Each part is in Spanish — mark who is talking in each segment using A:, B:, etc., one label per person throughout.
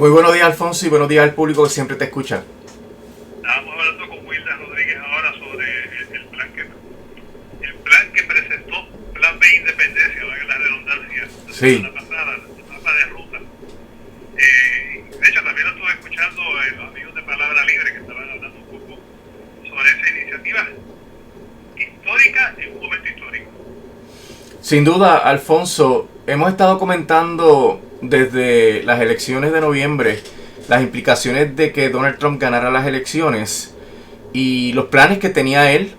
A: Muy buenos días, Alfonso, y buenos días al público que siempre te escucha.
B: Estábamos hablando con Wilda Rodríguez ahora sobre el plan que presentó, Plan B Independencia, valga la redundancia, la
A: Sí.
B: semana pasada, el mapa de ruta. De hecho, también lo estuve escuchando los amigos de Palabra Libre que estaban hablando un poco sobre esa iniciativa histórica en un momento histórico.
A: Sin duda, Alfonso, hemos estado comentando desde las elecciones de noviembre las implicaciones de que Donald Trump ganara las elecciones y los planes que tenía él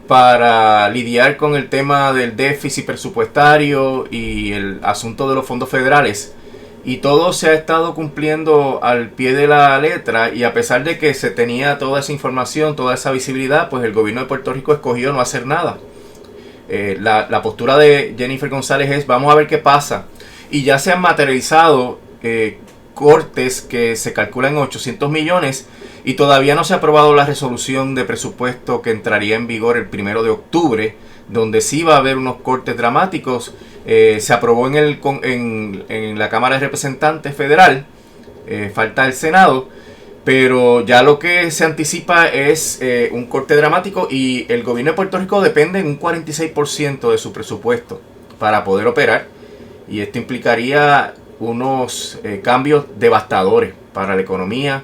A: para lidiar con el tema del déficit presupuestario y el asunto de los fondos federales. Y todo se ha estado cumpliendo al pie de la letra, y a pesar de que se tenía toda esa información, toda esa visibilidad, pues el gobierno de Puerto Rico escogió no hacer nada. La postura de Jennifer González es: vamos a ver qué pasa. Y ya se han materializado cortes que se calculan en 800 millones y todavía no se ha aprobado la resolución de presupuesto que entraría en vigor el 1 de octubre, donde sí va a haber unos cortes dramáticos. Se aprobó en la Cámara de Representantes Federal, falta el Senado, pero ya lo que se anticipa es un corte dramático, y el gobierno de Puerto Rico depende en un 46% de su presupuesto para poder operar, y esto implicaría unos cambios devastadores para la economía,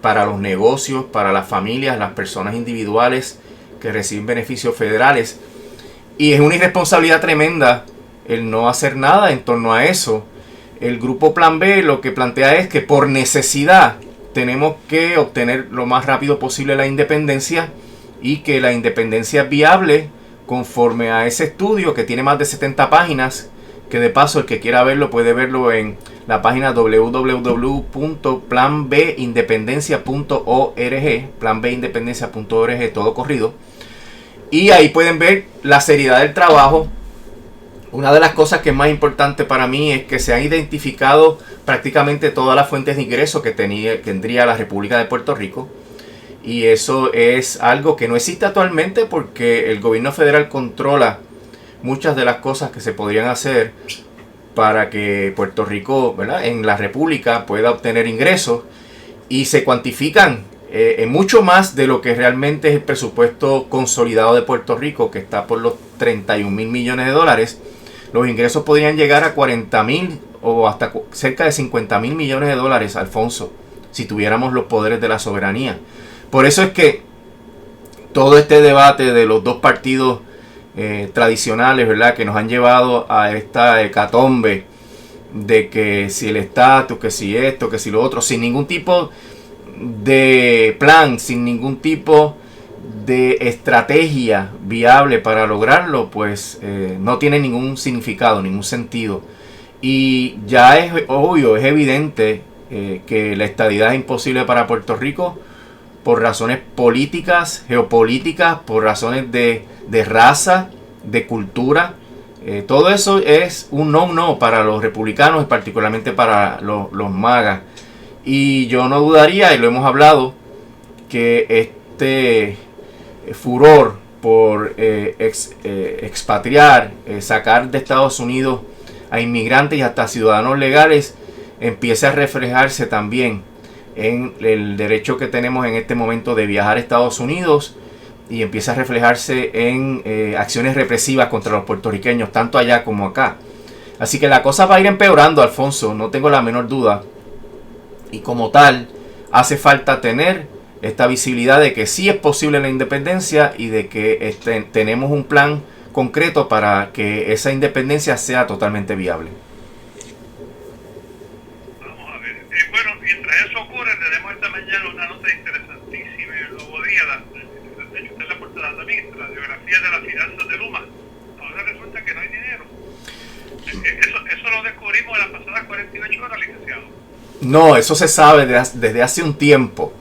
A: para los negocios, para las familias, las personas individuales que reciben beneficios federales. Y es una irresponsabilidad tremenda el no hacer nada en torno a eso. El grupo Plan B lo que plantea es que por necesidad tenemos que obtener lo más rápido posible la independencia, y que la independencia es viable conforme a ese estudio que tiene más de 70 páginas, que de paso el que quiera verlo puede verlo en la página www.planbindependencia.org, planbindependencia.org, todo corrido. Y ahí pueden ver la seriedad del trabajo. Una de las cosas que es más importante para mí es que se han identificado prácticamente todas las fuentes de ingreso que tendría la República de Puerto Rico. Y eso es algo que no existe actualmente, porque el gobierno federal controla muchas de las cosas que se podrían hacer para que Puerto Rico, ¿verdad?, en la República pueda obtener ingresos, y se cuantifican en mucho más de lo que realmente es el presupuesto consolidado de Puerto Rico, que está por los 31,000 millones de dólares. Los ingresos podrían llegar a 40,000 o hasta cerca de 50,000 millones de dólares, Alfonso, si tuviéramos los poderes de la soberanía. Por eso es que todo este debate de los dos partidos tradicionales, ¿verdad?, que nos han llevado a esta hecatombe de que si el estatus, que si esto, que si lo otro, sin ningún tipo de plan, sin ningún tipo de estrategia viable para lograrlo, pues no tiene ningún significado, ningún sentido. Y ya es obvio, es evidente que la estadidad es imposible para Puerto Rico por razones políticas, geopolíticas, por razones de raza, de cultura. Todo eso es un no para los republicanos y particularmente para los MAGA. Y yo no dudaría, y lo hemos hablado, que este furor por expatriar, sacar de Estados Unidos a inmigrantes y hasta ciudadanos legales, empiece a reflejarse también en el derecho que tenemos en este momento de viajar a Estados Unidos, y empieza a reflejarse en acciones represivas contra los puertorriqueños, tanto allá como acá. Así que la cosa va a ir empeorando, Alfonso, no tengo la menor duda. Y como tal, hace falta tener esta visibilidad de que sí es posible la independencia, y de que tenemos un plan concreto para que esa independencia sea totalmente viable.
B: Vamos a ver. Bueno, mientras eso ocurre, tenemos esta mañana una nota interesantísima en el Nuevo Día. De hecho, está en la portada también, la biografía de las finanzas de Luma. Ahora resulta que no hay dinero. Eso lo descubrimos en las pasadas 48 horas, licenciado.
A: No, eso se sabe desde hace un tiempo.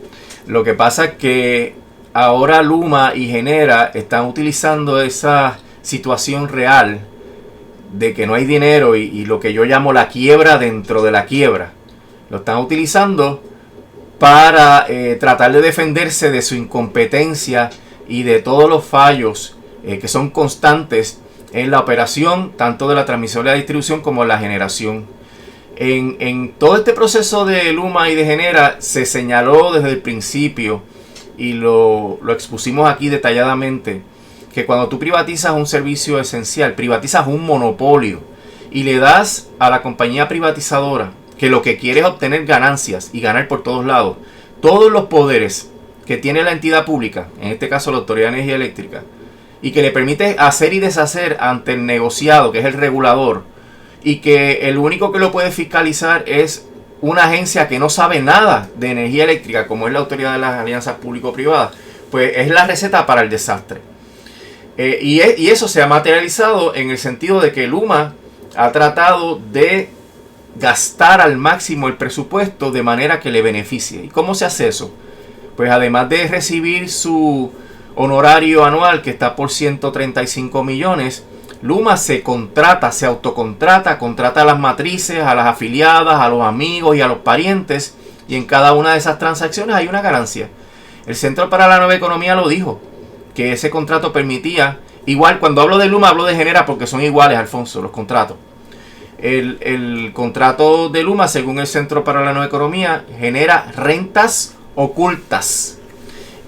A: Lo que pasa es que ahora Luma y Genera están utilizando esa situación real de que no hay dinero y lo que yo llamo la quiebra dentro de la quiebra. Lo están utilizando para tratar de defenderse de su incompetencia y de todos los fallos que son constantes en la operación, tanto de la transmisión y la distribución como la generación. En todo este proceso de Luma y de Genera se señaló desde el principio, y lo expusimos aquí detalladamente, que cuando tú privatizas un servicio esencial, privatizas un monopolio y le das a la compañía privatizadora, que lo que quiere es obtener ganancias y ganar por todos lados, todos los poderes que tiene la entidad pública, en este caso la Autoridad de Energía Eléctrica, y que le permite hacer y deshacer ante el negociado, que es el regulador, y que el único que lo puede fiscalizar es una agencia que no sabe nada de energía eléctrica, como es la Autoridad de las Alianzas Público-Privadas, pues es la receta para el desastre. Y eso se ha materializado en el sentido de que Luma ha tratado de gastar al máximo el presupuesto de manera que le beneficie. ¿Y cómo se hace eso? Pues además de recibir su honorario anual, que está por 135 millones, Luma se autocontrata, contrata a las matrices, a las afiliadas, a los amigos y a los parientes, y en cada una de esas transacciones hay una ganancia. El Centro para la Nueva Economía lo dijo, que ese contrato permitía, igual cuando hablo de Luma hablo de Genera porque son iguales, Alfonso, los contratos. El contrato de Luma, según el Centro para la Nueva Economía, genera rentas ocultas.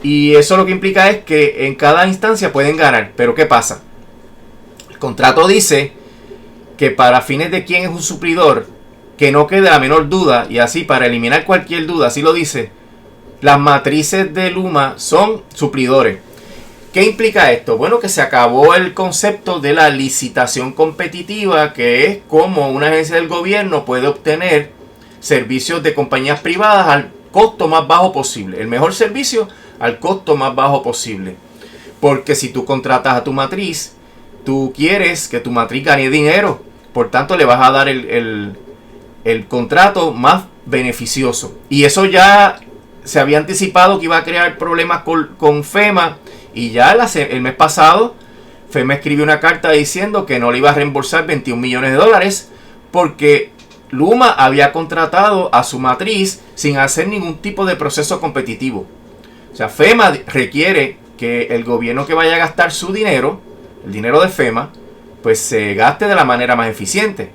A: Y eso lo que implica es que en cada instancia pueden ganar. Pero ¿qué pasa? El contrato dice que para fines de quién es un suplidor, que no quede la menor duda, y así para eliminar cualquier duda, así lo dice, las matrices de Luma son suplidores. ¿Qué implica esto? Bueno, que se acabó el concepto de la licitación competitiva, que es como una agencia del gobierno puede obtener servicios de compañías privadas al costo más bajo posible. El mejor servicio al costo más bajo posible. Porque si tú contratas a tu matriz, tú quieres que tu matriz gane dinero. Por tanto, le vas a dar el contrato más beneficioso. Y eso ya se había anticipado que iba a crear problemas con FEMA. Y ya el mes pasado, FEMA escribió una carta diciendo que no le iba a reembolsar 21 millones de dólares porque Luma había contratado a su matriz sin hacer ningún tipo de proceso competitivo. O sea, FEMA requiere que el gobierno que vaya a gastar su dinero, el dinero de FEMA, pues se gaste de la manera más eficiente.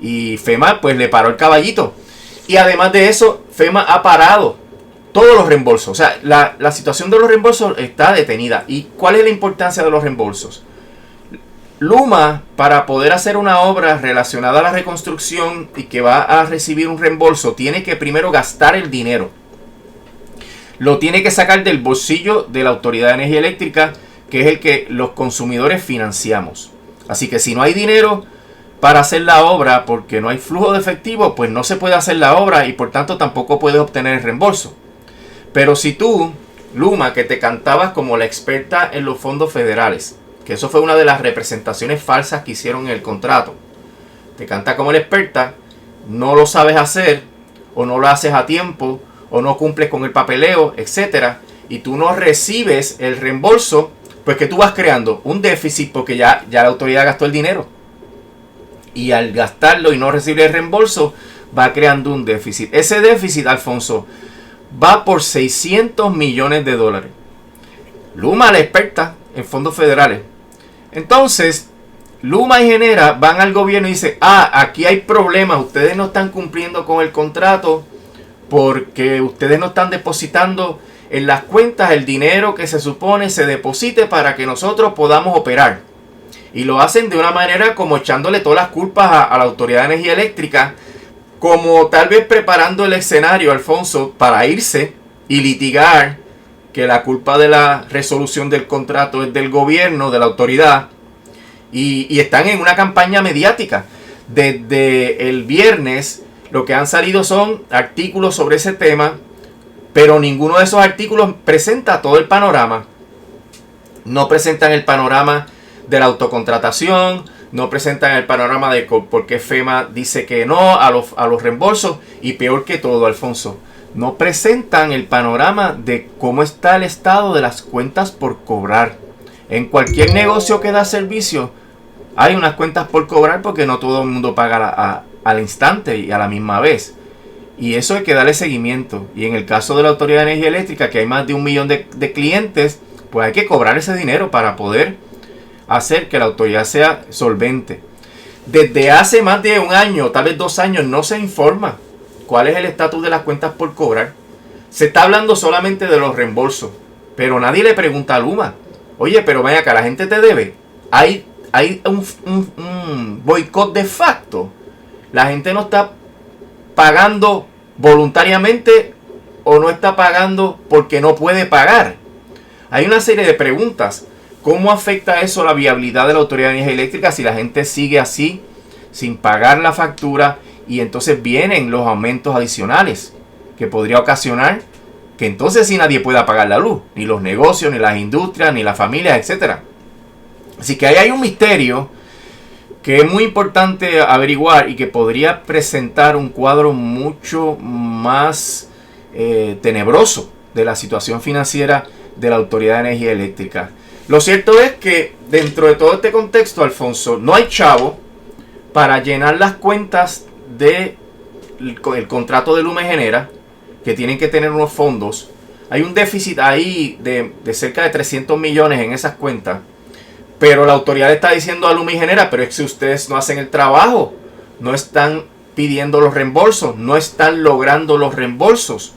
A: Y FEMA pues le paró el caballito. Y además de eso, FEMA ha parado todos los reembolsos. O sea, la situación de los reembolsos está detenida. ¿Y cuál es la importancia de los reembolsos? Luma, para poder hacer una obra relacionada a la reconstrucción y que va a recibir un reembolso, tiene que primero gastar el dinero. Lo tiene que sacar del bolsillo de la Autoridad de Energía Eléctrica, que es el que los consumidores financiamos. Así que si no hay dinero para hacer la obra, porque no hay flujo de efectivo, pues no se puede hacer la obra y por tanto tampoco puedes obtener el reembolso. Pero si tú, Luma, que te cantabas como la experta en los fondos federales, que eso fue una de las representaciones falsas que hicieron en el contrato, te canta como la experta, no lo sabes hacer, o no lo haces a tiempo, o no cumples con el papeleo, etcétera, y tú no recibes el reembolso, pues que tú vas creando un déficit porque ya la autoridad gastó el dinero. Y al gastarlo y no recibir el reembolso, va creando un déficit. Ese déficit, Alfonso, va por 600 millones de dólares. Luma, la experta en fondos federales. Entonces, Luma y Genera van al gobierno y dicen, aquí hay problemas, ustedes no están cumpliendo con el contrato porque ustedes no están depositando en las cuentas el dinero que se supone se deposite para que nosotros podamos operar. Y lo hacen de una manera como echándole todas las culpas a la Autoridad de Energía Eléctrica, como tal vez preparando el escenario, Alfonso, para irse y litigar que la culpa de la resolución del contrato es del gobierno, de la autoridad, y están en una campaña mediática. Desde el viernes lo que han salido son artículos sobre ese tema, pero ninguno de esos artículos presenta todo el panorama. No presentan el panorama de la autocontratación, no presentan el panorama de por qué FEMA dice que no a los reembolsos, y peor que todo, Alfonso, no presentan el panorama de cómo está el estado de las cuentas por cobrar. En cualquier negocio que da servicio hay unas cuentas por cobrar porque no todo el mundo paga al instante y a la misma vez. Y eso hay que darle seguimiento. Y en el caso de la Autoridad de Energía Eléctrica, que hay más de 1 millón de clientes, pues hay que cobrar ese dinero para poder hacer que la autoridad sea solvente. desde hace más de un año, tal vez 2 años, no se informa cuál es el estatus de las cuentas por cobrar. Se está hablando solamente de los reembolsos, pero nadie le pregunta a Luma, oye, pero vaya acá, la gente te debe. Hay un boicot de facto. La gente no está pagando voluntariamente o no está pagando porque no puede pagar. Hay una serie de preguntas. ¿Cómo afecta eso a la viabilidad de la Autoridad de Energía Eléctrica si la gente sigue así, sin pagar la factura, y entonces vienen los aumentos adicionales que podría ocasionar que entonces sí nadie pueda pagar la luz, ni los negocios, ni las industrias, ni las familias, etcétera? Así que ahí hay un misterio que es muy importante averiguar y que podría presentar un cuadro mucho más tenebroso de la situación financiera de la Autoridad de Energía Eléctrica. Lo cierto es que dentro de todo este contexto, Alfonso, no hay chavo para llenar las cuentas del contrato de Luma y Genera, que tienen que tener unos fondos. Hay un déficit ahí de cerca de 300 millones en esas cuentas. Pero la autoridad está diciendo a Luma y Genera, pero es que ustedes no hacen el trabajo, no están pidiendo los reembolsos, no están logrando los reembolsos.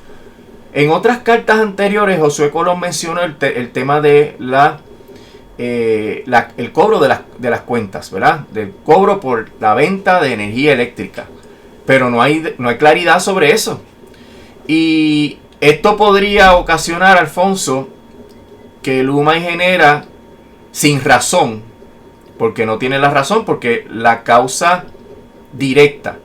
A: En otras cartas anteriores, Josué Colón mencionó el tema de el cobro de las cuentas, ¿verdad? Del cobro por la venta de energía eléctrica. Pero no hay claridad sobre eso. Y esto podría ocasionar, Alfonso, que Luma y Genera, sin razón, porque no tiene la razón, porque la causa directa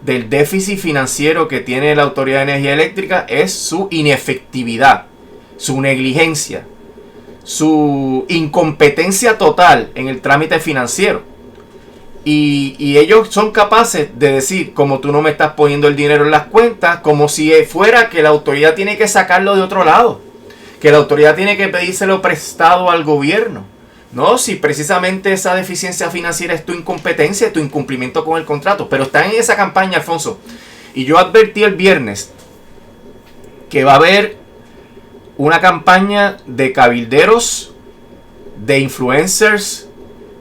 A: del déficit financiero que tiene la Autoridad de Energía Eléctrica es su inefectividad, su negligencia, su incompetencia total en el trámite financiero. Y ellos son capaces de decir, como tú no me estás poniendo el dinero en las cuentas, como si fuera que la autoridad tiene que sacarlo de otro lado, que la autoridad tiene que pedírselo prestado al gobierno. No, si precisamente esa deficiencia financiera es tu incompetencia, tu incumplimiento con el contrato. Pero están en esa campaña, Alfonso. Y yo advertí el viernes que va a haber una campaña de cabilderos, de influencers,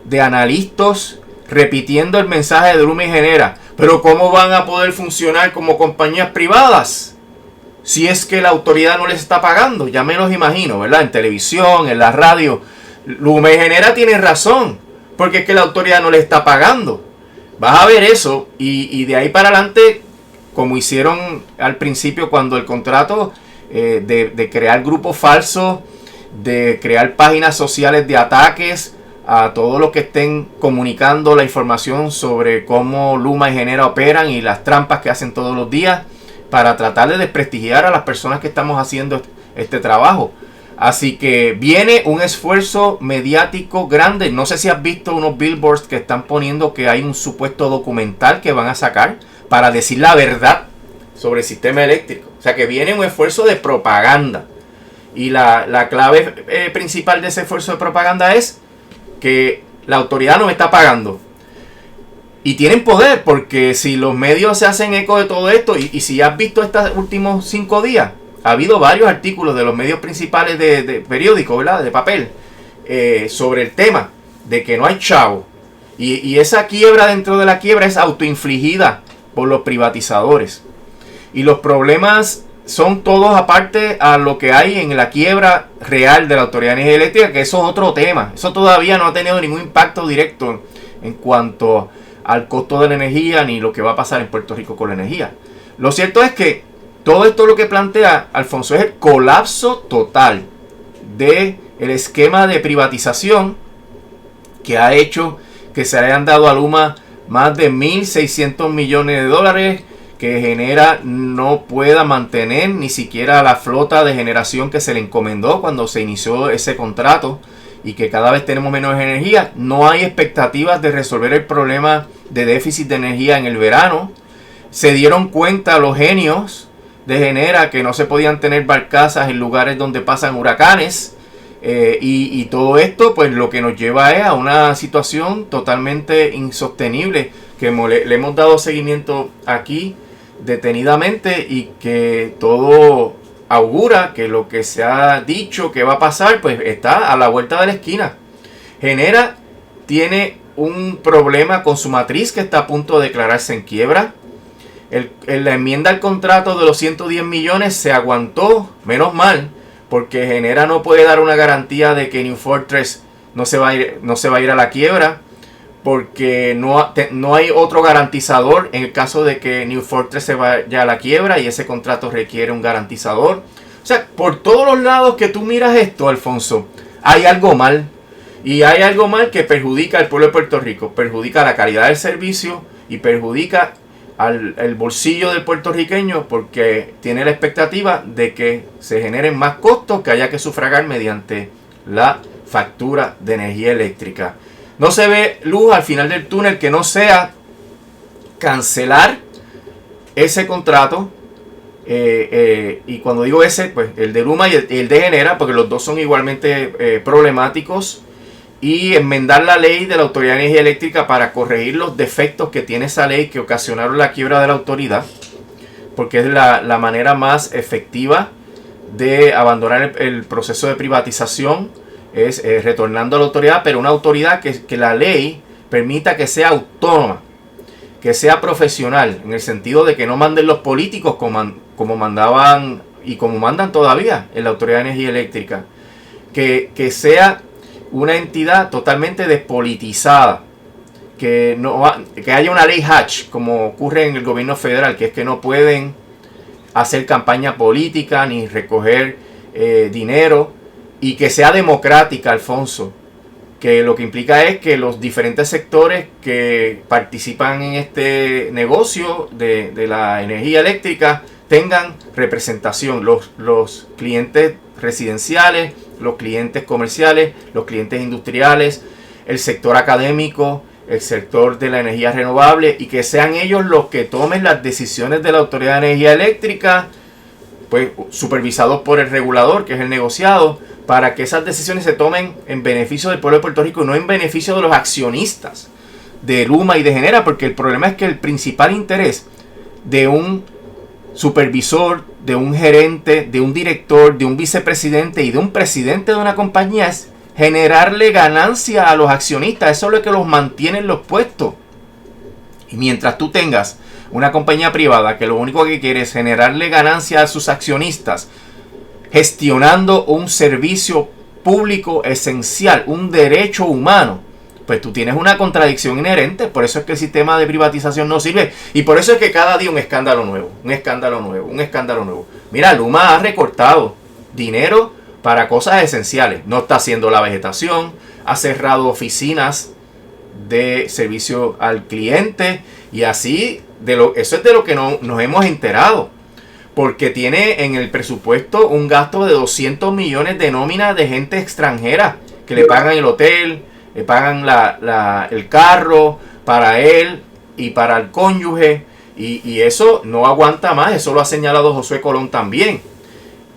A: de analistas, repitiendo el mensaje de Luma y Genera. Pero ¿cómo van a poder funcionar como compañías privadas si es que la autoridad no les está pagando? Ya me los imagino, ¿verdad? En televisión, en la radio. Luma y Genera tiene razón, porque es que la autoridad no le está pagando. Vas a ver eso y de ahí para adelante, como hicieron al principio cuando el contrato de crear grupos falsos, de crear páginas sociales de ataques a todos los que estén comunicando la información sobre cómo Luma y Genera operan y las trampas que hacen todos los días para tratar de desprestigiar a las personas que estamos haciendo este trabajo. Así que viene un esfuerzo mediático grande. No sé si has visto unos billboards que están poniendo que hay un supuesto documental que van a sacar para decir la verdad sobre el sistema eléctrico. O sea que viene un esfuerzo de propaganda. Y la clave principal de ese esfuerzo de propaganda es que la autoridad no me está pagando. Y tienen poder, porque si los medios se hacen eco de todo esto, y si has visto estos últimos 5 días, ha habido varios artículos de los medios principales de periódicos, ¿verdad? De papel, sobre el tema de que no hay chavo. Y esa quiebra dentro de la quiebra es autoinfligida por los privatizadores. Y los problemas son todos aparte a lo que hay en la quiebra real de la Autoridad de Energía Eléctrica, que eso es otro tema. Eso todavía no ha tenido ningún impacto directo en cuanto al costo de la energía ni lo que va a pasar en Puerto Rico con la energía. Lo cierto es que todo esto lo que plantea Alfonso es el colapso total del esquema de privatización que ha hecho que se le hayan dado a Luma más de 1.600 millones de dólares, que Genera no pueda mantener ni siquiera la flota de generación que se le encomendó cuando se inició ese contrato, y que cada vez tenemos menos energía. No hay expectativas de resolver el problema de déficit de energía en el verano. Se dieron cuenta los genios de Genera que no se podían tener barcazas en lugares donde pasan huracanes, y todo esto pues lo que nos lleva es a una situación totalmente insostenible que le hemos dado seguimiento aquí detenidamente, y que todo augura que lo que se ha dicho que va a pasar pues está a la vuelta de la esquina. Genera tiene un problema con su matriz que está a punto de declararse en quiebra. La enmienda al contrato de los 110 millones se aguantó, menos mal, porque Genera no puede dar una garantía de que New Fortress no se va a ir a la quiebra, porque no hay otro garantizador en el caso de que New Fortress se vaya a la quiebra y ese contrato requiere un garantizador. O sea, por todos los lados que tú miras esto, Alfonso, hay algo mal. Y hay algo mal que perjudica al pueblo de Puerto Rico, perjudica la calidad del servicio y perjudica el bolsillo del puertorriqueño, porque tiene la expectativa de que se generen más costos que haya que sufragar mediante la factura de energía eléctrica. No se ve luz al final del túnel que no sea cancelar ese contrato. Y cuando digo ese, pues el de Luma y el de Genera, porque los dos son igualmente problemáticos. Y enmendar la ley de la Autoridad de Energía Eléctrica para corregir los defectos que tiene esa ley que ocasionaron la quiebra de la autoridad, porque es la manera más efectiva de abandonar el proceso de privatización, es retornando a la autoridad, pero una autoridad que la ley permita que sea autónoma, que sea profesional, en el sentido de que no manden los políticos como mandaban y como mandan todavía en la Autoridad de Energía Eléctrica, que sea una entidad totalmente despolitizada, que haya una ley Hatch como ocurre en el gobierno federal, que es que no pueden hacer campaña política ni recoger dinero, y que sea democrática, Alfonso, que lo que implica es que los diferentes sectores que participan en este negocio de la energía eléctrica tengan representación, los clientes residenciales, los clientes comerciales, los clientes industriales, el sector académico, el sector de la energía renovable, y que sean ellos los que tomen las decisiones de la Autoridad de Energía Eléctrica, pues supervisados por el regulador, que es el negociado, para que esas decisiones se tomen en beneficio del pueblo de Puerto Rico y no en beneficio de los accionistas de Luma y de Genera, porque el problema es que el principal interés de un supervisor, de un gerente, de un director, de un vicepresidente y de un presidente de una compañía es generarle ganancia a los accionistas. Eso es lo que los mantiene en los puestos. Y mientras tú tengas una compañía privada que lo único que quiere es generarle ganancia a sus accionistas, gestionando un servicio público esencial, un derecho humano, pues tú tienes una contradicción inherente. Por eso es que el sistema de privatización no sirve. Y por eso es que cada día un escándalo nuevo, un escándalo nuevo, un escándalo nuevo. Mira, Luma ha recortado dinero para cosas esenciales. No está haciendo la vegetación, ha cerrado oficinas de servicio al cliente. Y así, eso es de lo que nos hemos enterado. Porque tiene en el presupuesto un gasto de 200 millones de nómina de gente extranjera que le pagan el hotel, le pagan el carro para él y para el cónyuge, y eso no aguanta más. Eso lo ha señalado Josué Colón también,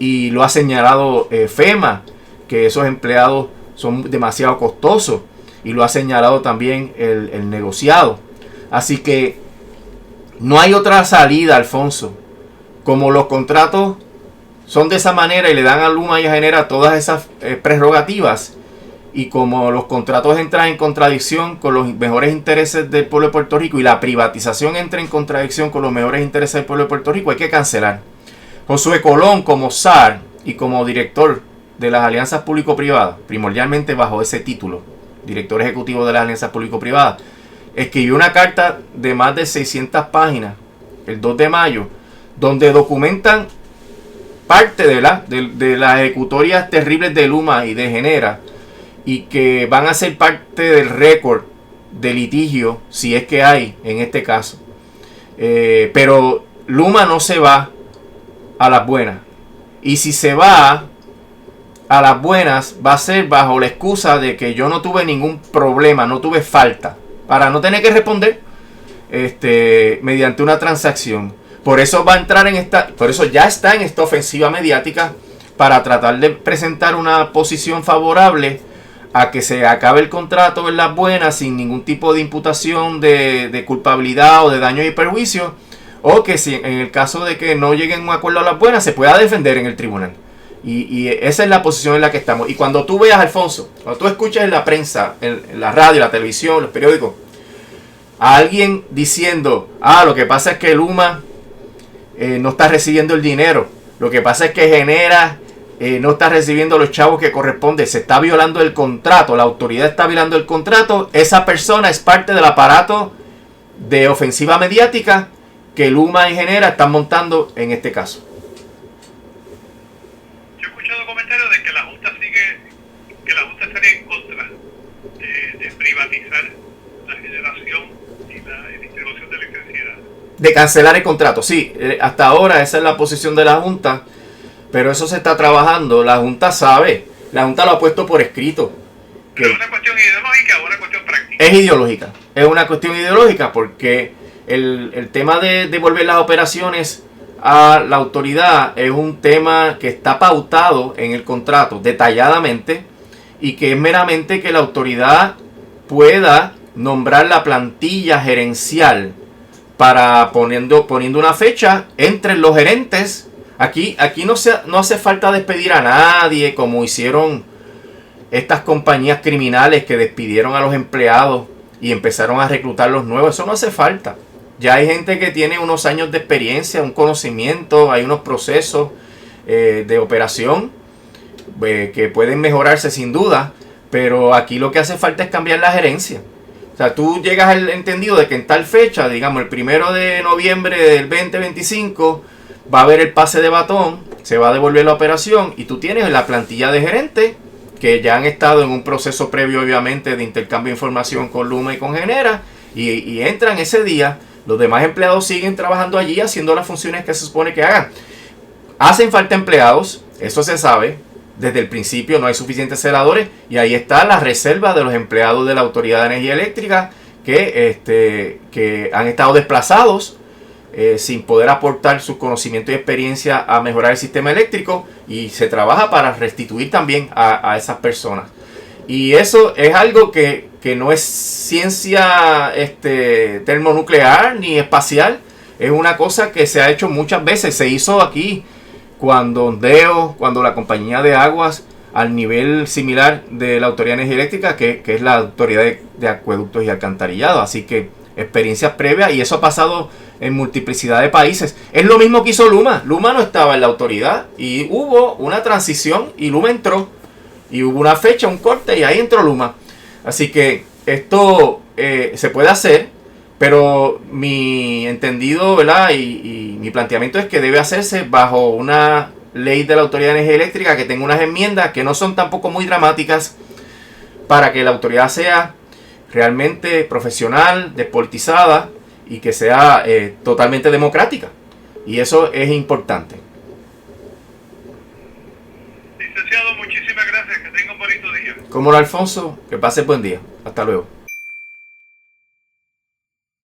A: y lo ha señalado FEMA, que esos empleados son demasiado costosos, y lo ha señalado también el negociado. Así que no hay otra salida, Alfonso. Como los contratos son de esa manera y le dan a Luma y a Genera todas esas prerrogativas, y como los contratos entran en contradicción con los mejores intereses del pueblo de Puerto Rico y la privatización entra en contradicción con los mejores intereses del pueblo de Puerto Rico, hay que cancelar. Josué Colón, como SAR y como director de las alianzas público-privadas, primordialmente bajo ese título, director ejecutivo de las alianzas público-privadas, escribió una carta de más de 600 páginas el 2 de mayo, donde documentan parte de las ejecutorias terribles de Luma y de Genera, y que van a ser parte del récord de litigio, si es que hay en este caso. Pero Luma no se va a las buenas, y si se va a las buenas va a ser bajo la excusa de que yo no tuve ningún problema, no tuve falta, para no tener que responder mediante una transacción. Por eso va a entrar por eso ya está en esta ofensiva mediática, para tratar de presentar una posición favorable a que se acabe el contrato en las buenas, sin ningún tipo de imputación de culpabilidad o de daño y perjuicio, o que si en el caso de que no lleguen a un acuerdo a las buenas, se pueda defender en el tribunal. Y esa es la posición en la que estamos. Y cuando tú veas, Alfonso, cuando tú escuchas en la prensa, en la radio, la televisión, los periódicos, a alguien diciendo, lo que pasa es que Luma no está recibiendo el dinero, lo que pasa es que Genera no está recibiendo los chavos que corresponde, se está violando el contrato, la autoridad está violando el contrato, esa persona es parte del aparato de ofensiva mediática que Luma y Genera están montando en este caso.
B: Yo he escuchado comentarios de que la Junta estaría en contra de privatizar la generación y la distribución de electricidad.
A: De cancelar el contrato, sí, hasta ahora esa es la posición de la Junta, pero eso se está trabajando, la Junta sabe, la Junta lo ha puesto por escrito.
B: ¿Pero es una cuestión ideológica o una cuestión práctica?
A: Es ideológica, es una cuestión ideológica porque el tema de devolver las operaciones a la autoridad es un tema que está pautado en el contrato detalladamente y que es meramente que la autoridad pueda nombrar la plantilla gerencial para poniendo una fecha entre los gerentes. Aquí no hace falta despedir a nadie como hicieron estas compañías criminales que despidieron a los empleados y empezaron a reclutar los nuevos. Eso no hace falta. Ya hay gente que tiene unos años de experiencia, un conocimiento, hay unos procesos de operación que pueden mejorarse sin duda, pero aquí lo que hace falta es cambiar la gerencia. O sea, tú llegas al entendido de que en tal fecha, digamos el 1 de noviembre del 2025, va a haber el pase de batón, se va a devolver la operación y tú tienes la plantilla de gerentes que ya han estado en un proceso previo obviamente de intercambio de información con Luma y con Genera y entran ese día. Los demás empleados siguen trabajando allí haciendo las funciones que se supone que hagan. Hacen falta empleados, eso se sabe. Desde el principio no hay suficientes celadores y ahí está la reserva de los empleados de la Autoridad de Energía Eléctrica que han estado desplazados sin poder aportar su conocimiento y experiencia a mejorar el sistema eléctrico y se trabaja para restituir también a esas personas. Y eso es algo que no es ciencia termonuclear ni espacial, es una cosa que se ha hecho muchas veces. Se hizo aquí cuando la compañía de aguas al nivel similar de la Autoridad de Energía Eléctrica, que es la Autoridad de Acueductos y Alcantarillado. Así que experiencias previas y eso ha pasado en multiplicidad de países. Es lo mismo que hizo Luma. Luma no estaba en la autoridad y hubo una transición y Luma entró. Y hubo una fecha, un corte y ahí entró Luma. Así que esto se puede hacer, pero mi entendido, ¿verdad? Y mi planteamiento es que debe hacerse bajo una ley de la Autoridad de Energía Eléctrica que tenga unas enmiendas que no son tampoco muy dramáticas para que la autoridad sea realmente profesional, despolitizada y que sea totalmente democrática. Y eso es importante.
B: Licenciado, muchísimas gracias. Que tenga un bonito día.
A: Como no, Alfonso, que pase buen día. Hasta luego.